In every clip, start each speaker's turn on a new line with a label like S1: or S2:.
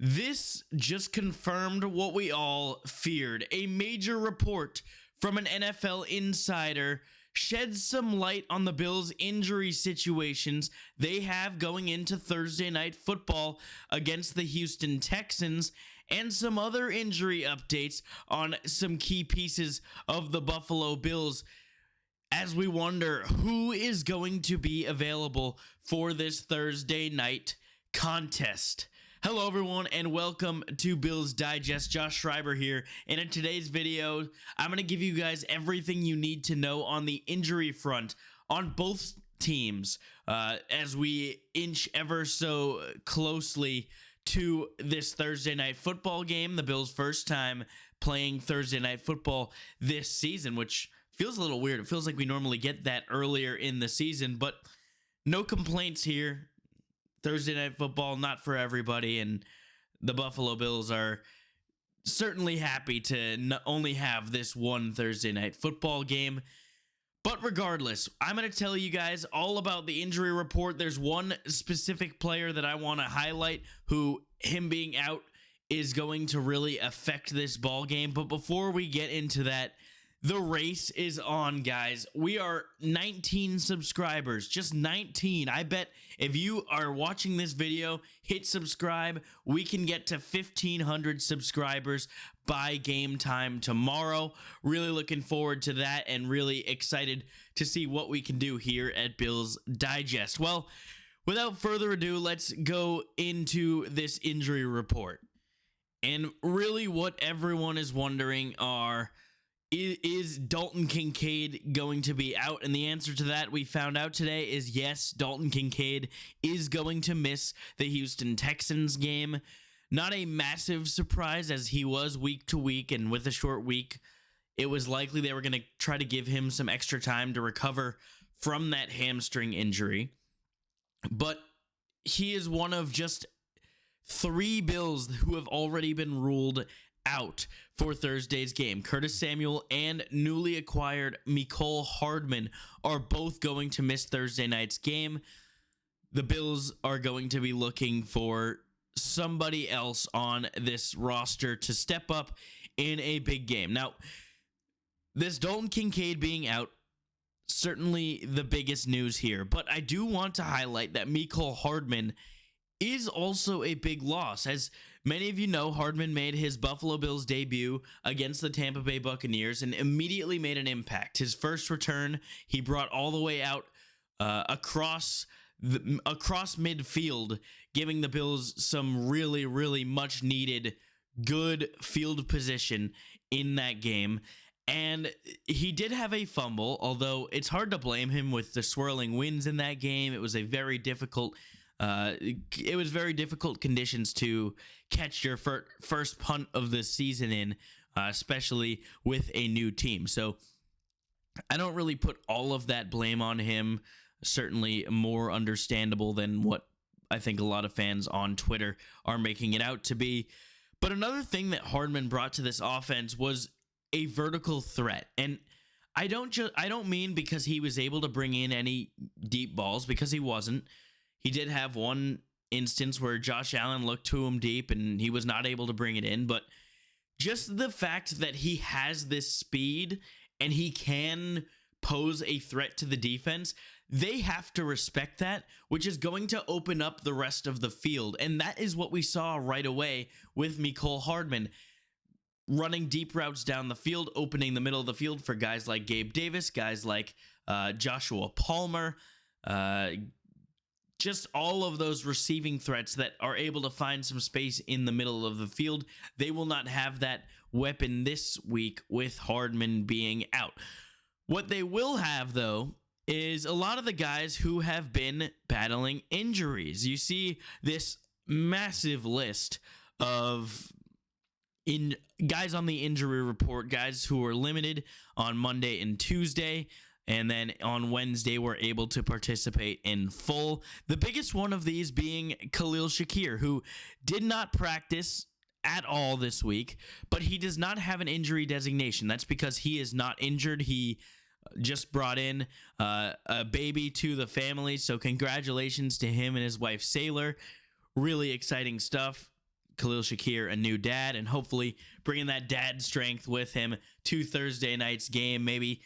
S1: This just confirmed what we all feared. A major report from an NFL insider sheds some light on the Bills' injury situations they have going into Thursday Night Football against the Houston Texans, and some other injury updates on some key pieces of the Buffalo Bills, as we wonder who is going to be available for this Thursday night contest. Hello everyone and welcome to Bills Digest. Josh Schreiber here, and in today's video I'm going to give you guys everything you need to know on the injury front on both teams as we inch ever so closely to this Thursday night football game, the Bills' first time playing Thursday night football this season, which feels a little weird. It feels like we normally get that earlier in the season, but no complaints here. Thursday night football, not for everybody, and the Buffalo Bills are certainly happy to not only have this one Thursday night football game. But regardless, I'm going to tell you guys all about the injury report. There's one specific player that I want to highlight who, him being out, is going to really affect this ball game. But before we get into that, the race is on, guys. We are 19 subscribers, just 19. I bet if you are watching this video, hit subscribe, we can get to 1,500 subscribers by game time tomorrow. Really looking forward to that and really excited to see what we can do here at Bills Digest. Well, without further ado, let's go into this injury report. And really what everyone is wondering are, is Dalton Kincaid going to be out? And the answer to that we found out today is yes, Dalton Kincaid is going to miss the Houston Texans game. Not a massive surprise, as he was week to week, and with a short week, it was likely they were going to try to give him some extra time to recover from that hamstring injury. But he is one of just 3 Bills who have already been ruled out for Thursday's game. Curtis Samuel and newly acquired Mecole Hardman are both going to miss Thursday night's game. The Bills are going to be looking for somebody else on this roster to step up in a big game. Now, this Dalton Kincaid being out, certainly the biggest news here, but I do want to highlight that Mecole Hardman is also a big loss. As many of you know, Hardman made his Buffalo Bills debut against the Tampa Bay Buccaneers and immediately made an impact. His first return, he brought all the way out across midfield, giving the Bills some really much needed good field position in that game. And he did have a fumble, although it's hard to blame him with the swirling winds in that game. It was a very difficult conditions to catch your first punt of the season in, especially with a new team. So I don't really put all of that blame on him. Certainly more understandable than what I think a lot of fans on Twitter are making it out to be. But another thing that Hardman brought to this offense was a vertical threat. And I don't mean because he was able to bring in any deep balls, because he wasn't. He did have one instance where Josh Allen looked to him deep and he was not able to bring it in, but just the fact that he has this speed and he can pose a threat to the defense, they have to respect that, which is going to open up the rest of the field. And that is what we saw right away with Mecole Hardman, running deep routes down the field, opening the middle of the field for guys like Gabe Davis, guys like Joshua Palmer, just all of those receiving threats that are able to find some space in the middle of the field. They will not have that weapon this week with Hardman being out. What they will have, though, is a lot of the guys who have been battling injuries. You see this massive list of guys on the injury report, guys who were limited on Monday and Tuesday, and then on Wednesday were able to participate in full. The biggest one of these being Khalil Shakir, who did not practice at all this week, but he does not have an injury designation. That's because he is not injured. He just brought in a baby to the family, so congratulations to him and his wife Sailor. Really exciting stuff. Khalil Shakir a new dad, and hopefully bringing that dad strength with him to Thursday night's game. Maybe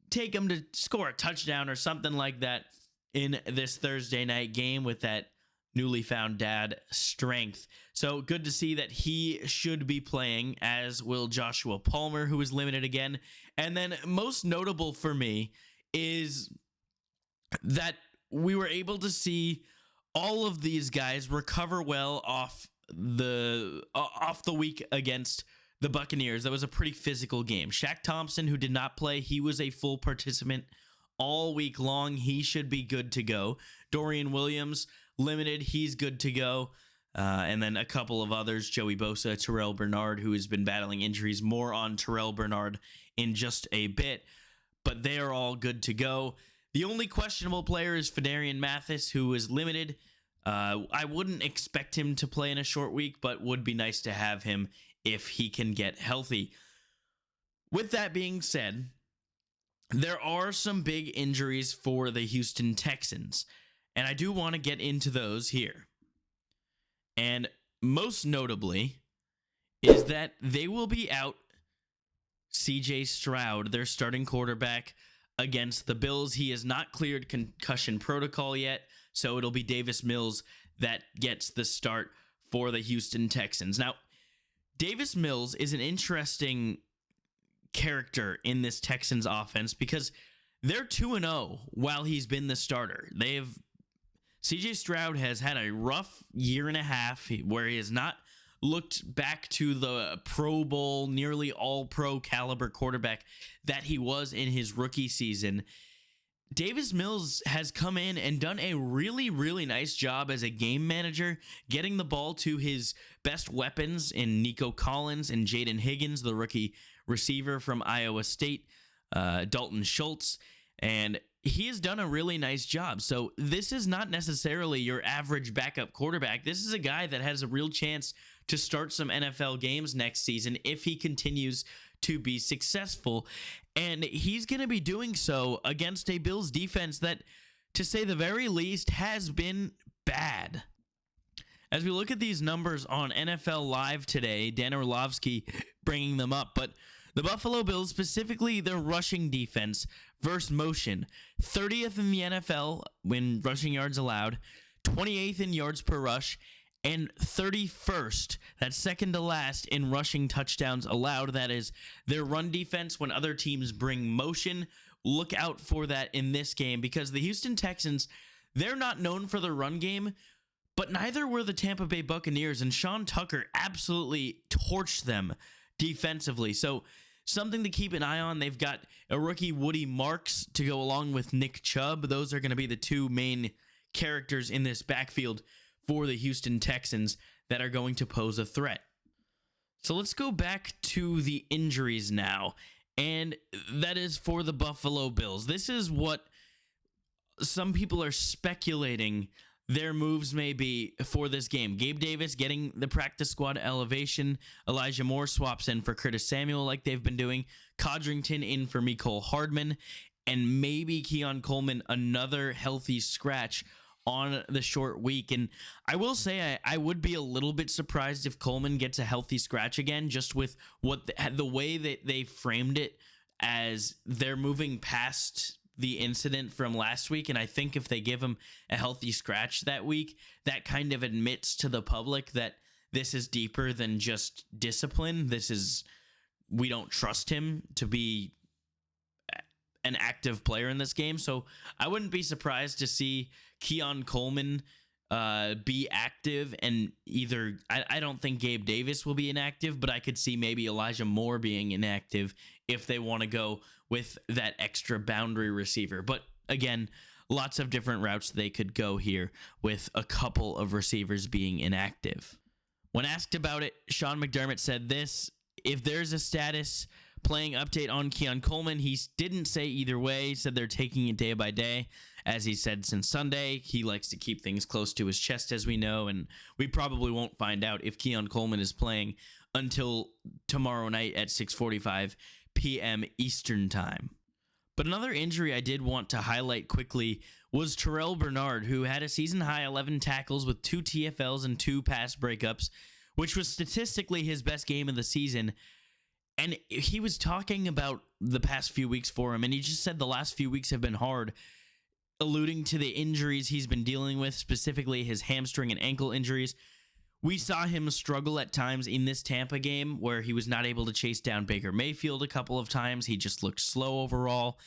S1: take him to score a touchdown or something like that in this Thursday night game with that newly found dad strength. So good to see that he should be playing, as will Joshua Palmer, who is limited again. And then most notable for me is that we were able to see all of these guys recover well off the week against the Buccaneers. That was a pretty physical game. Shaq Thompson, who did not play, he was a full participant all week long. He should be good to go. Dorian Williams, limited. He's good to go. And then a couple of others, Joey Bosa, Terrell Bernard, who has been battling injuries. More on Terrell Bernard in just a bit, but they are all good to go. The only questionable player is Phidarian Mathis, who is limited. I wouldn't expect him to play in a short week, but would be nice to have him if he can get healthy. With that being said, there are some big injuries for the Houston Texans, and I do want to get into those here. And most notably is that they will be out CJ Stroud, their starting quarterback, against the Bills. He has not cleared concussion protocol yet, so it'll be Davis Mills that gets the start for the Houston Texans. Now, Davis Mills is an interesting character in this Texans offense because they're 2-0 while he's been the starter. CJ Stroud has had a rough year and a half where he has not looked back to the Pro Bowl, nearly all-pro caliber quarterback that he was in his rookie season. Davis Mills has come in and done a really, really nice job as a game manager, getting the ball to his best weapons in Nico Collins and Jaden Higgins, the rookie receiver from Iowa State, Dalton Schultz, and he has done a really nice job. So this is not necessarily your average backup quarterback. This is a guy that has a real chance to start some NFL games next season if he continues to be successful. And he's going to be doing so against a Bills defense that, to say the very least, has been bad. As we look at these numbers on NFL Live today, Dan Orlovsky bringing them up, but the Buffalo Bills, specifically their rushing defense versus motion, 30th in the NFL when rushing yards allowed, 28th in yards per rush, and 31st, that's second to last, in rushing touchdowns allowed. That is their run defense when other teams bring motion. Look out for that in this game because the Houston Texans, they're not known for their run game, but neither were the Tampa Bay Buccaneers, and Sean Tucker absolutely torched them defensively. So something to keep an eye on. They've got a rookie, Woody Marks, to go along with Nick Chubb. Those are going to be the two main characters in this backfield for the Houston Texans that are going to pose a threat. So let's go back to the injuries now, and that is for the Buffalo Bills. This is what some people are speculating their moves may be for this game. Gabe Davis getting the practice squad elevation. Elijah Moore swaps in for Curtis Samuel like they've been doing. Codrington in for Mecole Hardman. And maybe Keon Coleman, another healthy scratch on the short week. And I will say I would be a little bit surprised if Coleman gets a healthy scratch again, just with what the way that they framed it, as they're moving past the incident from last week. And I think if they give him a healthy scratch that week, that kind of admits to the public that this is deeper than just discipline. We don't trust him to be an active player in this game. So I wouldn't be surprised to see Keon Coleman be active, and either I don't think Gabe Davis will be inactive, but I could see maybe Elijah Moore being inactive if they want to go with that extra boundary receiver. But again, lots of different routes they could go here with a couple of receivers being inactive. When asked about it, Sean McDermott said this: if there's a status playing update on Keon Coleman, he didn't say either way. He said they're taking it day by day. As he said since Sunday, he likes to keep things close to his chest, as we know, and we probably won't find out if Keon Coleman is playing until tomorrow night at 6:45 p.m. Eastern Time. But another injury I did want to highlight quickly was Terrell Bernard, who had a season-high 11 tackles with 2 TFLs and 2 pass breakups which was statistically his best game of the season. And he was talking about the past few weeks for him, and he just said the last few weeks have been hard, alluding to the injuries he's been dealing with, specifically his hamstring and ankle injuries. We saw him struggle at times in this Tampa game where he was not able to chase down Baker Mayfield a couple of times. He just looked slow overall.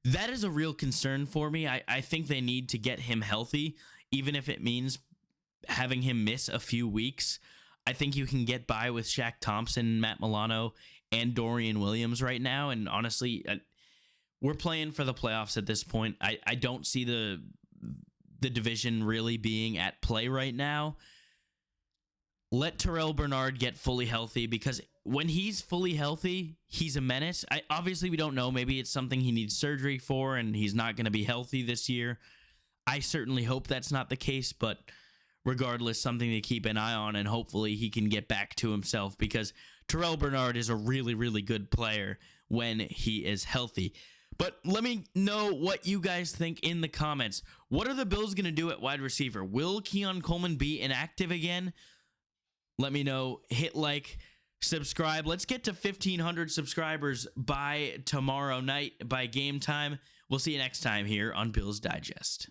S1: That is a real concern for me. I think they need to get him healthy, even if it means having him miss a few weeks. I think you can get by with Shaq Thompson, Matt Milano, and Dorian Williams right now. And honestly, we're playing for the playoffs at this point. I don't see the division really being at play right now. Let Terrell Bernard get fully healthy, because when he's fully healthy, he's a menace. Obviously, we don't know. Maybe it's something he needs surgery for, and he's not going to be healthy this year. I certainly hope that's not the case, but regardless, something to keep an eye on, and hopefully he can get back to himself, because Terrell Bernard is a really, really good player when he is healthy. But let me know what you guys think in the comments. What are the Bills going to do at wide receiver? Will Keon Coleman be inactive again? Let me know. Hit like, subscribe. Let's get to 1,500 subscribers by tomorrow night, by game time. We'll see you next time here on Bills Digest.